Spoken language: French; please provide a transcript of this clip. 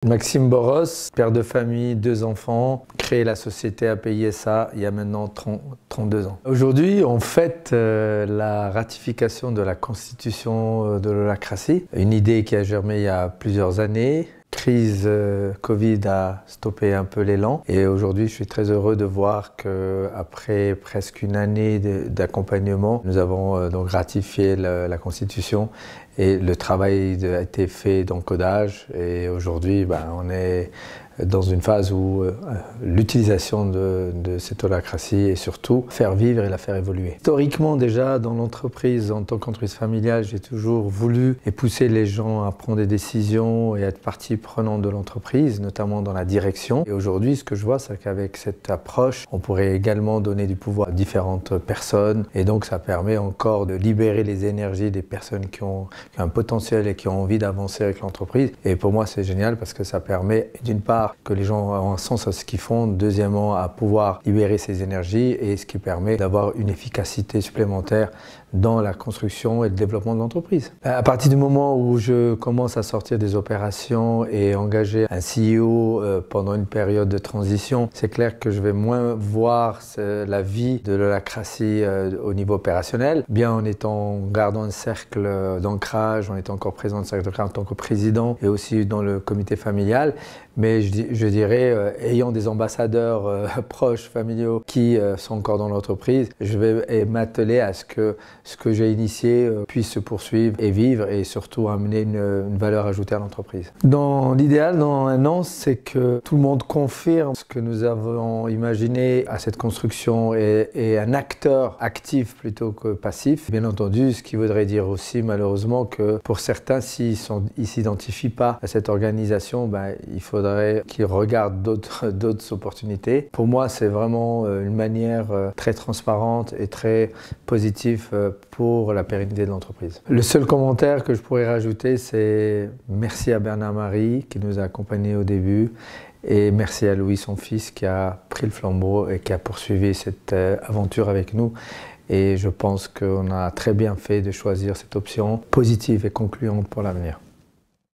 Maxime Boros, père de famille, 2 enfants, créé la société APISA il y a maintenant 32 ans. Aujourd'hui, on fête la ratification de la constitution de l'holacratie, une idée qui a germé il y a plusieurs années. Crise Covid a stoppé un peu l'élan et aujourd'hui je suis très heureux de voir qu'après presque une année d'accompagnement, nous avons donc ratifié la Constitution et le travail a été fait d'encodage et aujourd'hui on est dans une phase où l'utilisation de cette holacratie et surtout faire vivre et la faire évoluer. Historiquement déjà dans l'entreprise, en tant qu'entreprise familiale, j'ai toujours voulu et pousser les gens à prendre des décisions et à être partie prenante de l'entreprise, notamment dans la direction. Et aujourd'hui, ce que je vois, c'est qu'avec cette approche, on pourrait également donner du pouvoir à différentes personnes et donc ça permet encore de libérer les énergies des personnes qui ont un potentiel et qui ont envie d'avancer avec l'entreprise. Et pour moi, c'est génial parce que ça permet d'une part que les gens ont un sens à ce qu'ils font, deuxièmement à pouvoir libérer ces énergies et ce qui permet d'avoir une efficacité supplémentaire dans la construction et le développement de l'entreprise. À partir du moment où je commence à sortir des opérations et engager un CEO pendant une période de transition, c'est clair que je vais moins voir la vie de l'holacratie au niveau opérationnel, bien en gardant un cercle d'ancrage, en étant encore présent dans le cercle d'ancrage en tant que président et aussi dans le comité familial, mais je dirais, ayant des ambassadeurs proches, familiaux, qui sont encore dans l'entreprise, je vais m'atteler à ce que j'ai initié puisse se poursuivre et vivre et surtout amener une valeur ajoutée à l'entreprise. Dans l'idéal, dans un an, c'est que tout le monde confirme ce que nous avons imaginé à cette construction et un acteur actif plutôt que passif. Bien entendu, ce qui voudrait dire aussi malheureusement que pour certains, s'ils ne s'identifient pas à cette organisation, il faudrait qu'ils regardent d'autres opportunités. Pour moi, c'est vraiment une manière très transparente et très positive pour la pérennité de l'entreprise. Le seul commentaire que je pourrais rajouter, c'est merci à Bernard-Marie qui nous a accompagnés au début et merci à Louis, son fils, qui a pris le flambeau et qui a poursuivi cette aventure avec nous. Et je pense qu'on a très bien fait de choisir cette option positive et concluante pour l'avenir.